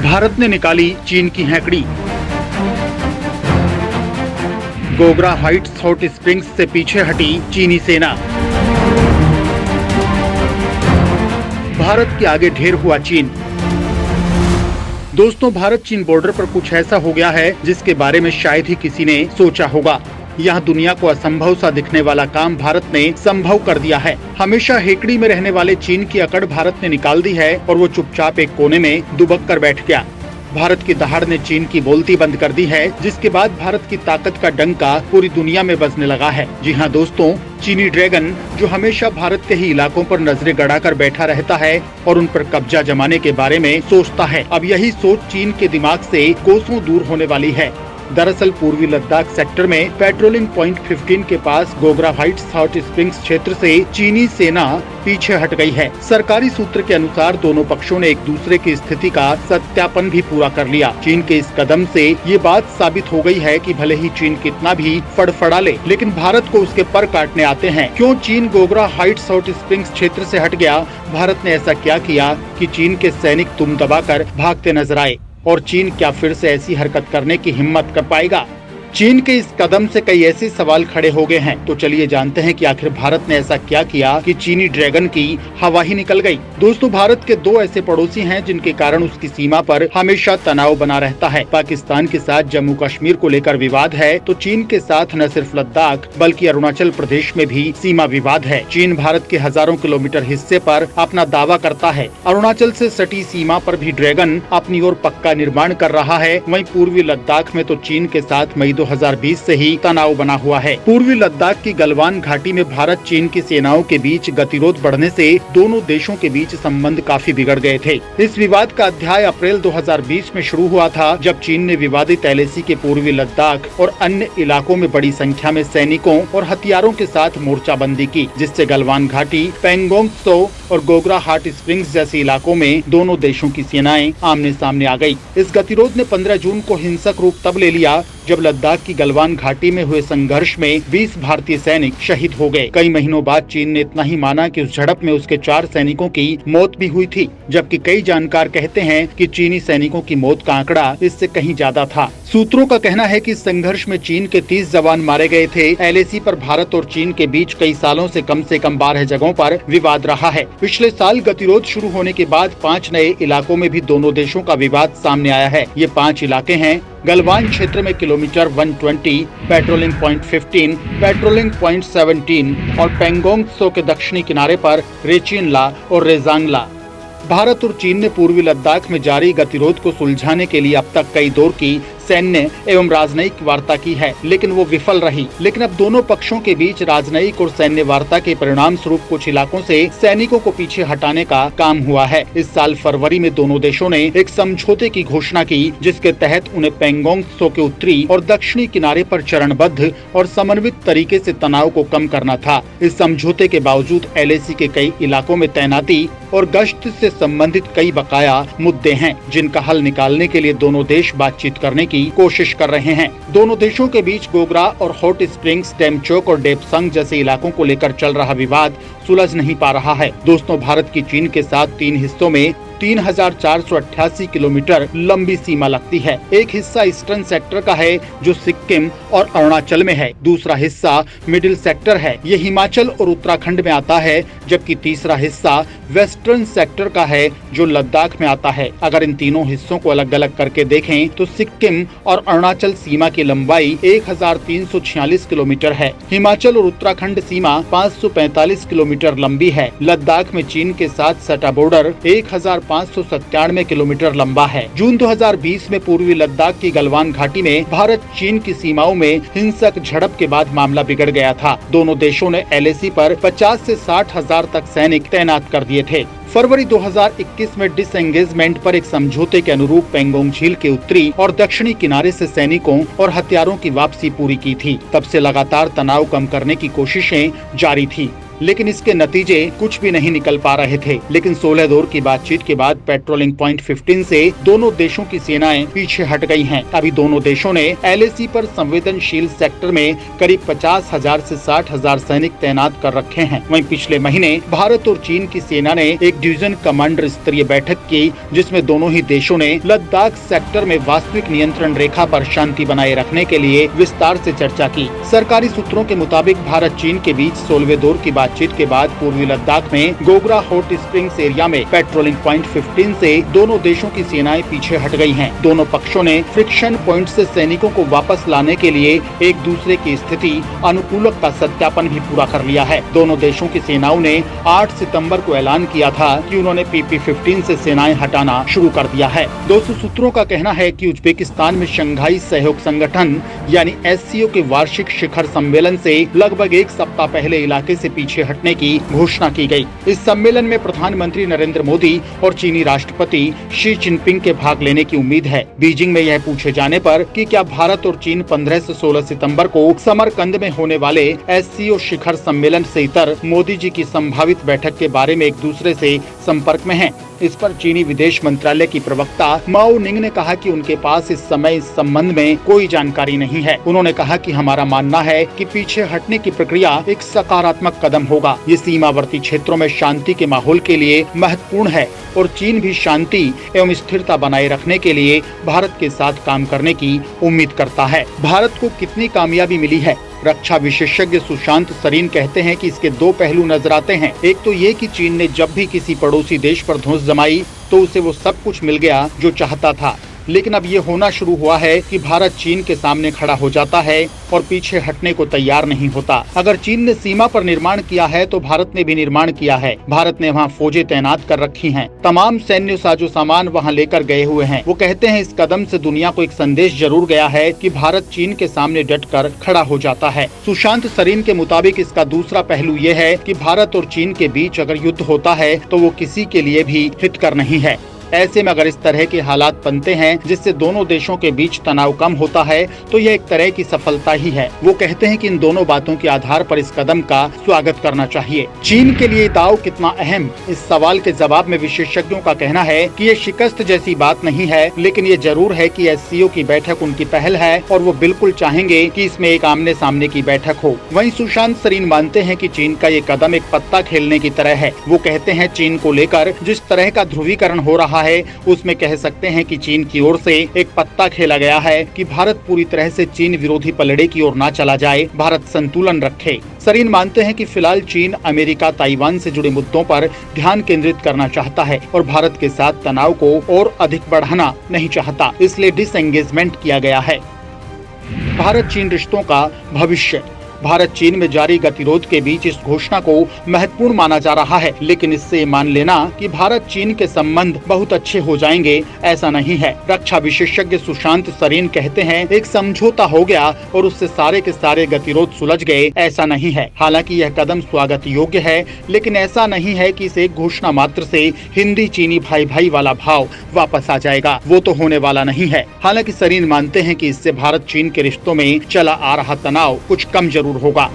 भारत ने निकाली चीन की हैकड़ी। गोगरा हाइट्स हॉट स्प्रिंग्स से पीछे हटी चीनी सेना। भारत के आगे ढेर हुआ चीन। दोस्तों, भारत चीन बॉर्डर पर कुछ ऐसा हो गया है जिसके बारे में शायद ही किसी ने सोचा होगा। यहाँ दुनिया को असंभव सा दिखने वाला काम भारत ने संभव कर दिया है। हमेशा हेकड़ी में रहने वाले चीन की अकड़ भारत ने निकाल दी है और वो चुपचाप एक कोने में दुबक कर बैठ गया। भारत की दहाड़ ने चीन की बोलती बंद कर दी है, जिसके बाद भारत की ताकत का डंका पूरी दुनिया में बजने लगा है। जी हाँ दोस्तों, चीनी ड्रैगन जो हमेशा भारत के ही इलाकों पर नजरें गड़ाकर बैठा रहता है और उन पर कब्जा जमाने के बारे में सोचता है, अब यही सोच चीन के दिमाग से कोसों दूर होने वाली है। दरअसल पूर्वी लद्दाख सेक्टर में पेट्रोलिंग पॉइंट 15 के पास गोगरा हाइट्स हॉट स्प्रिंग्स क्षेत्र से चीनी सेना पीछे हट गई है। सरकारी सूत्र के अनुसार दोनों पक्षों ने एक दूसरे की स्थिति का सत्यापन भी पूरा कर लिया। चीन के इस कदम से ये बात साबित हो गई है कि भले ही चीन कितना भी फड़फड़ा ले, लेकिन भारत को उसके पर काटने आते हैं। क्यों चीन गोगरा हाइट्स हॉट स्प्रिंग्स क्षेत्र से हट गया? भारत ने ऐसा क्या किया कि चीन के सैनिक दुम दबाकर भागते नजर आए? और चीन क्या फिर से ऐसी हरकत करने की हिम्मत कर पाएगा? चीन के इस कदम से कई ऐसे सवाल खड़े हो गए हैं। तो चलिए जानते हैं कि आखिर भारत ने ऐसा क्या किया कि चीनी ड्रैगन की हवा ही निकल गई। दोस्तों, भारत के दो ऐसे पड़ोसी हैं जिनके कारण उसकी सीमा पर हमेशा तनाव बना रहता है। पाकिस्तान के साथ जम्मू कश्मीर को लेकर विवाद है, तो चीन के साथ न सिर्फ लद्दाख बल्कि अरुणाचल प्रदेश में भी सीमा विवाद है। चीन भारत के हजारों किलोमीटर हिस्से पर अपना दावा करता है। अरुणाचल से सटी सीमा पर भी ड्रैगन अपनी ओर पक्का निर्माण कर रहा है। वहीं पूर्वी लद्दाख में तो चीन के साथ मई 2020 से ही तनाव बना हुआ है। पूर्वी लद्दाख की गलवान घाटी में भारत चीन की सेनाओं के बीच गतिरोध बढ़ने से दोनों देशों के बीच संबंध काफी बिगड़ गए थे। इस विवाद का अध्याय अप्रैल 2020 में शुरू हुआ था, जब चीन ने विवादित LAC के पूर्वी लद्दाख और अन्य इलाकों में बड़ी संख्या में सैनिकों और हथियारों के साथ मोर्चाबंदी की, जिससे गलवान घाटी, पैंगोंग त्सो और गोगरा हॉट स्प्रिंग्स जैसे इलाकों में दोनों देशों की सेनाएं आमने सामने आ गयी। इस गतिरोध ने 15 जून को हिंसक रूप तब ले लिया जब लद्दाख की गलवान घाटी में हुए संघर्ष में 20 भारतीय सैनिक शहीद हो गए। कई महीनों बाद चीन ने इतना ही माना कि उस झड़प में उसके 4 सैनिकों की मौत भी हुई थी, जबकि कई जानकार कहते हैं कि चीनी सैनिकों की मौत का आंकड़ा इससे कहीं ज्यादा था। सूत्रों का कहना है कि इस संघर्ष में चीन के 30 जवान मारे गए थे। LAC पर भारत और चीन के बीच कई सालों से कम 12 जगहों पर विवाद रहा है। पिछले साल गतिरोध शुरू होने के बाद 5 नए इलाकों में भी दोनों देशों का विवाद सामने आया है। ये 5 इलाके हैं: गलवान क्षेत्र में kilometre 120, patrolling point 15, patrolling point 17 और पैंगोंग त्सो के दक्षिणी किनारे पर रेचिनला और रेजांगला। भारत और चीन ने पूर्वी लद्दाख में जारी गतिरोध को सुलझाने के लिए अब तक कई दौर की सैन्य एवं राजनयिक वार्ता की है, लेकिन वो विफल रही। लेकिन अब दोनों पक्षों के बीच राजनयिक और सैन्य वार्ता के परिणाम स्वरूप कुछ इलाकों से सैनिकों को पीछे हटाने का काम हुआ है। इस साल फरवरी में दोनों देशों ने एक समझौते की घोषणा की, जिसके तहत उन्हें पैंगोंग त्सो के उत्तरी और दक्षिणी किनारे पर चरणबद्ध और समन्वित तरीके से तनाव को कम करना था। इस समझौते के बावजूद LAC के कई इलाकों में तैनाती और गश्त से संबंधित कई बकाया मुद्दे हैं, जिनका हल निकालने के लिए दोनों देश बातचीत करने की कोशिश कर रहे हैं। दोनों देशों के बीच गोगरा और हॉट स्प्रिंग्स, डेमचोक और डेपसंग जैसे इलाकों को लेकर चल रहा विवाद सुलझ नहीं पा रहा है। दोस्तों, भारत की चीन के साथ 3 हिस्सों में 3488 किलोमीटर लंबी सीमा लगती है। एक हिस्सा ईस्टर्न सेक्टर का है जो सिक्किम और अरुणाचल में है। दूसरा हिस्सा मिडिल सेक्टर है, ये हिमाचल और उत्तराखंड में आता है, जबकि तीसरा हिस्सा वेस्टर्न सेक्टर का है जो लद्दाख में आता है। अगर इन तीनों हिस्सों को अलग अलग करके देखें तो सिक्किम और अरुणाचल सीमा की लंबाई 1346 किलोमीटर है। हिमाचल और उत्तराखंड सीमा 545 किलोमीटर लंबी है। लद्दाख में चीन के साथ सटा बॉर्डर 1597 किलोमीटर लंबा है। जून 2020 में पूर्वी लद्दाख की गलवान घाटी में भारत चीन की सीमाओं में हिंसक झड़प के बाद मामला बिगड़ गया था। दोनों देशों ने LAC पर 50 से 60 हजार तक सैनिक तैनात कर दिए थे। फरवरी 2021 में डिसएंगेजमेंट पर एक समझौते के अनुरूप पैंगोंग झील के उत्तरी और दक्षिणी किनारे से सैनिकों और हथियारों की वापसी पूरी की थी। तब से लगातार तनाव कम करने की कोशिशें जारी थी। लेकिन इसके नतीजे कुछ भी नहीं निकल पा रहे थे। लेकिन 16 दौर की बातचीत के बाद पेट्रोलिंग पॉइंट 15 से दोनों देशों की सेनाएं पीछे हट गई हैं। अभी दोनों देशों ने LAC पर संवेदनशील सेक्टर में करीब 50,000 से 60,000 सैनिक तैनात कर रखे हैं। वहीं पिछले महीने भारत और चीन की सेना ने एक डिवीजन कमांडर स्तरीय बैठक की, जिसमें दोनों ही देशों ने लद्दाख सेक्टर में वास्तविक नियंत्रण रेखा पर शांति बनाए रखने के लिए विस्तार से चर्चा की। सरकारी सूत्रों के मुताबिक भारत चीन के बीच 16वें दौर की बातचीत के बाद पूर्वी लद्दाख में गोगरा हॉट स्प्रिंग्स एरिया में पेट्रोलिंग पॉइंट 15 से दोनों देशों की सेनाएं पीछे हट गई हैं। दोनों पक्षों ने फ्रिक्शन पॉइंट से सैनिकों को वापस लाने के लिए एक दूसरे की स्थिति अनुकूलक का सत्यापन भी पूरा कर लिया है। दोनों देशों की सेनाओं ने 8 सितंबर को ऐलान किया था कि उन्होंने PP-15 से सेनाएं हटाना शुरू कर दिया है। दोस्तों, सूत्रों का कहना है कि उज्बेकिस्तान में शंघाई सहयोग संगठन यानी SCO के वार्षिक शिखर सम्मेलन से लगभग एक सप्ताह पहले इलाके से पीछे हटने की घोषणा की गई। इस सम्मेलन में प्रधानमंत्री नरेंद्र मोदी और चीनी राष्ट्रपति शी जिनपिंग के भाग लेने की उम्मीद है। बीजिंग में यह पूछे जाने पर कि क्या भारत और चीन 15 से 16 सितंबर को समरकंद में होने वाले SCO शिखर सम्मेलन से इतर मोदी जी की संभावित बैठक के बारे में एक दूसरे से संपर्क में हैं। इस पर चीनी विदेश मंत्रालय की प्रवक्ता माओ निंग ने कहा कि उनके पास इस समय इस संबंध में कोई जानकारी नहीं है। उन्होंने कहा कि हमारा मानना है कि पीछे हटने की प्रक्रिया एक सकारात्मक कदम होगा। ये सीमावर्ती क्षेत्रों में शांति के माहौल के लिए महत्वपूर्ण है और चीन भी शांति एवं स्थिरता बनाए रखने के लिए भारत के साथ काम करने की उम्मीद करता है। भारत को कितनी कामयाबी मिली है? रक्षा विशेषज्ञ सुशांत सरीन कहते हैं कि इसके दो पहलू नजर आते हैं। एक तो ये कि चीन ने जब भी किसी पड़ोसी देश पर धौंस जमाई तो उसे वो सब कुछ मिल गया जो चाहता था, लेकिन अब ये होना शुरू हुआ है कि भारत चीन के सामने खड़ा हो जाता है और पीछे हटने को तैयार नहीं होता। अगर चीन ने सीमा पर निर्माण किया है तो भारत ने भी निर्माण किया है। भारत ने वहाँ फौजें तैनात कर रखी हैं, तमाम सैन्य साजो सामान वहाँ लेकर गए हुए हैं। वो कहते हैं इस कदम से दुनिया को एक संदेश जरूर गया है कि भारत चीन के सामने डटकर खड़ा हो जाता है। सुशांत सरीन के मुताबिक इसका दूसरा पहलू ये है कि भारत और चीन के बीच अगर युद्ध होता है तो वो किसी के लिए भी हितकर नहीं है। ऐसे में अगर इस तरह के हालात बनते हैं जिससे दोनों देशों के बीच तनाव कम होता है तो यह एक तरह की सफलता ही है। वो कहते हैं कि इन दोनों बातों के आधार पर इस कदम का स्वागत करना चाहिए। चीन के लिए दाव कितना अहम? इस सवाल के जवाब में विशेषज्ञों का कहना है कि ये शिकस्त जैसी बात नहीं है, लेकिन ये जरूर है कि SCO की बैठक उनकी पहल है और वो बिल्कुल चाहेंगे कि इसमें एक आमने सामने की बैठक हो। वहीं सुशांत सरीन मानते हैं कि चीन का ये कदम एक पत्ता खेलने की तरह है। वो कहते हैं चीन को लेकर जिस तरह का ध्रुवीकरण हो रहा है उसमें कह सकते हैं कि चीन की ओर से एक पत्ता खेला गया है कि भारत पूरी तरह से चीन विरोधी पलड़े की ओर ना चला जाए, भारत संतुलन रखे। सरीन मानते हैं कि फिलहाल चीन अमेरिका ताइवान से जुड़े मुद्दों पर ध्यान केंद्रित करना चाहता है और भारत के साथ तनाव को और अधिक बढ़ाना नहीं चाहता, इसलिए डिसएंगेजमेंट किया गया है। भारत चीन रिश्तों का भविष्य। भारत चीन में जारी गतिरोध के बीच इस घोषणा को महत्वपूर्ण माना जा रहा है, लेकिन इससे मान लेना कि भारत चीन के संबंध बहुत अच्छे हो जाएंगे ऐसा नहीं है। रक्षा विशेषज्ञ सुशांत सरीन कहते हैं एक समझौता हो गया और उससे सारे के सारे गतिरोध सुलझ गए ऐसा नहीं है। हालांकि यह कदम स्वागत योग्य है, लेकिन ऐसा नहीं है कि इस एक घोषणा मात्र से हिंदी चीनी भाई भाई वाला भाव वापस आ जाएगा, वो तो होने वाला नहीं है। हालांकि सरीन मानते हैं कि इससे भारत चीन के रिश्तों में चला आ रहा तनाव कुछ कम जरूर होगा।